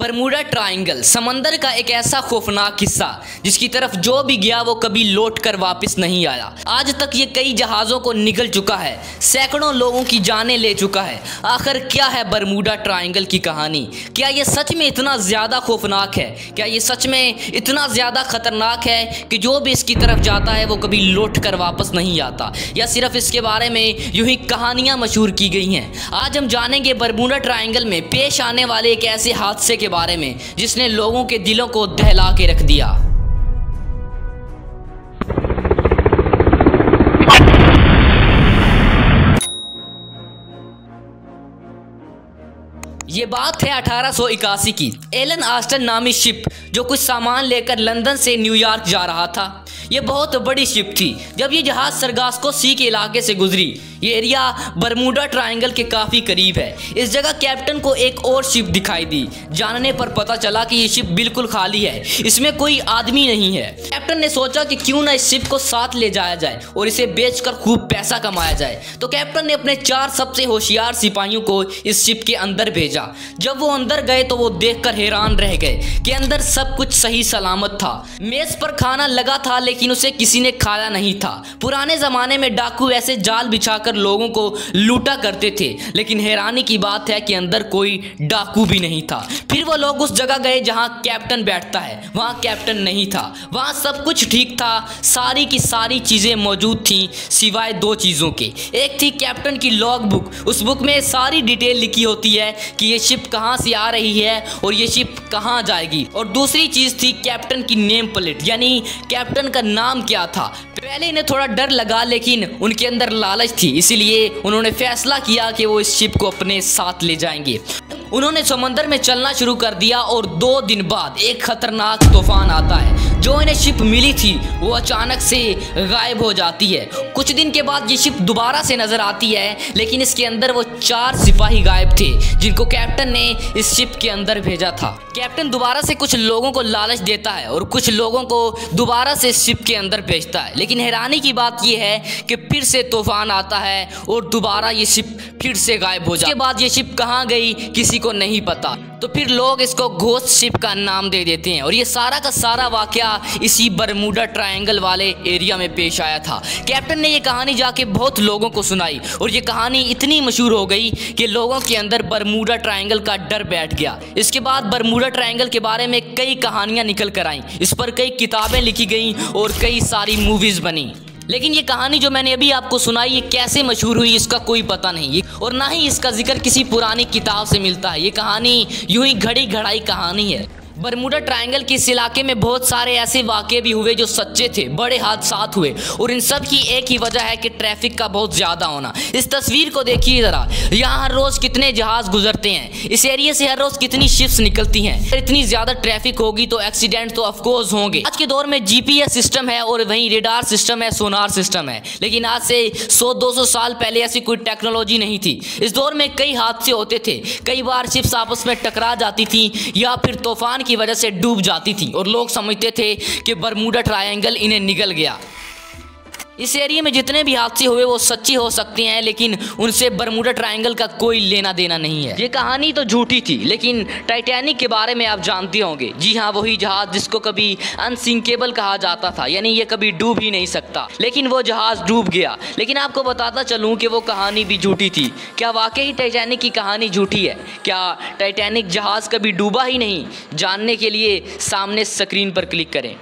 Bermuda triangle समंदर का एक ऐसा खौफनाक हिस्सा जिसकी तरफ जो भी गया वो कभी लौट कर वापस नहीं आया। आज तक ये कई जहाज़ों को निगल चुका है, सैकड़ों लोगों की जानें ले चुका है। आखिर क्या है बरमूडा ट्रायंगल की कहानी? क्या ये सच में इतना ज़्यादा खौफनाक है? क्या ये सच में इतना ज़्यादा ख़तरनाक है कि जो भी इसकी तरफ जाता है वो कभी लौट कर वापस नहीं आता, या सिर्फ इसके बारे में यूं ही कहानियाँ मशहूर की गई हैं? आज हम जानेंगे बरमूडा ट्रायंगल में पेश आने वाले एक ऐसे हादसे के बारे में जिसने लोगों के दिलों को दहला के रख दिया। ये बात है 1881 की। एलन आस्टन नामी शिप जो कुछ सामान लेकर लंदन से न्यूयॉर्क जा रहा था। ये बहुत बड़ी शिप थी। जब ये जहाज सरगास्को सी के इलाके से गुजरी, ये एरिया बरमूडा ट्रायंगल के काफ़ी करीब है। इस जगह कैप्टन को एक और शिप दिखाई दी। जानने पर पता चला कि ये शिप बिल्कुल खाली है, इसमें कोई आदमी नहीं है। कैप्टन ने सोचा कि क्यों ना इस शिप को साथ ले जाया जाए और इसे बेचकर खूब पैसा कमाया जाए। तो कैप्टन ने अपने 4 सबसे होशियार सिपाहियों को इस शिप के अंदर भेजा। जब वो अंदर गए तो वो देखकर हैरान रह गए कि अंदर सब कुछ सही सलामत था। मेज पर खाना लगा था लेकिन उसे किसी ने खाया नहीं था। पुराने जमाने में डाकू ऐसे जाल बिछाकर लोगों को लूटा करते थे, लेकिन हैरानी की बात है कि अंदर कोई डाकू भी नहीं था। फिर वो लोग उस जगह गए जहां कैप्टन बैठता है। वहां कैप्टन नहीं था। वहां सब कुछ ठीक था, सारी की सारी चीजें मौजूद थीं सिवाय 2 चीजों के। एक थी कैप्टन की लॉग बुक। उस बुक में सारी डिटेल लिखी होती है कि ये शिप कहां से आ रही है और ये शिप कहां जाएगी। और दूसरी चीज थी कैप्टन की नेम प्लेट, यानी कैप्टन का नाम क्या था। पहले इन्हें थोड़ा डर लगा लेकिन उनके अंदर लालच थी, इसीलिए उन्होंने फैसला किया कि वो इस शिप को अपने साथ ले जाएंगे। उन्होंने समंदर में चलना शुरू कर दिया और 2 दिन बाद एक खतरनाक तूफान आता है। जो इन्हें शिप मिली थी वो अचानक से गायब हो जाती है। कुछ दिन के बाद ये शिप दोबारा से नजर आती है, लेकिन इसके अंदर वो 4 सिपाही गायब थे जिनको कैप्टन ने इस शिप के अंदर भेजा था। कैप्टन दोबारा से कुछ लोगों को लालच देता है और कुछ लोगों को दोबारा से शिप के अंदर भेजता है, लेकिन हैरानी की बात यह है कि फिर से तूफान आता है और दोबारा ये शिप फिर से गायब हो जाती है। उसके बाद ये शिप कहाँ गई किसी को नहीं पता, तो फिर लोग इसको घोस्ट शिप का नाम दे देते हैं। और ये सारा का सारा वाकया इसी बरमूडा ट्रायंगल वाले एरिया में पेश आया था। कैप्टन ने ये कहानी जाके बहुत लोगों को सुनाई और ये कहानी इतनी मशहूर हो गई कि लोगों के अंदर बरमूडा ट्रायंगल का डर बैठ गया। इसके बाद बरमूडा ट्रायंगल के बारे में कई कहानियां निकल कर आईं, इस पर कई किताबें लिखी गईं और कई सारी मूवीज बनी। लेकिन ये कहानी जो मैंने अभी आपको सुनाई ये कैसे मशहूर हुई इसका कोई पता नहीं, और ना ही इसका जिक्र किसी पुरानी किताब से मिलता है। ये कहानी यूं ही घड़ी घड़ाई कहानी है। बरमूडा ट्रायंगल के इस इलाके में बहुत सारे ऐसे वाक़े भी हुए जो सच्चे थे, बड़े हादसात हुए, और इन सब की एक ही वजह है कि ट्रैफिक का बहुत ज़्यादा होना। इस तस्वीर को देखिए ज़रा, यहाँ हर रोज़ कितने जहाज़ गुजरते हैं, इस एरिया से हर रोज़ कितनी शिप्स निकलती हैं। इतनी ज़्यादा ट्रैफिक होगी तो एक्सीडेंट तो ऑफकोर्स होंगे। आज के दौर में GPS सिस्टम है और वहीं रेडार सिस्टम है, सोनार सिस्टम है, लेकिन आज से 100-200 साल पहले ऐसी कोई टेक्नोलॉजी नहीं थी। इस दौर में कई हादसे होते थे, कई बार शिप्स आपस में टकरा जाती थी या फिर तूफान की वजह से डूब जाती थी और लोग समझते थे कि बरमूडा ट्रायंगल इन्हें निगल गया। इस एरिया में जितने भी हादसे हुए वो सच्चे हो सकते हैं, लेकिन उनसे बरमूडा ट्रायंगल का कोई लेना देना नहीं है। ये कहानी तो झूठी थी, लेकिन टाइटैनिक के बारे में आप जानते होंगे। जी हाँ, वही जहाज जिसको कभी अनसिंकेबल कहा जाता था, यानी ये कभी डूब ही नहीं सकता, लेकिन वो जहाज डूब गया। लेकिन आपको बताता चलूँ कि वो कहानी भी झूठी थी। क्या वाकई टाइटैनिक की कहानी झूठी है? क्या टाइटैनिक जहाज कभी डूबा ही नहीं? जानने के लिए सामने स्क्रीन पर क्लिक करें।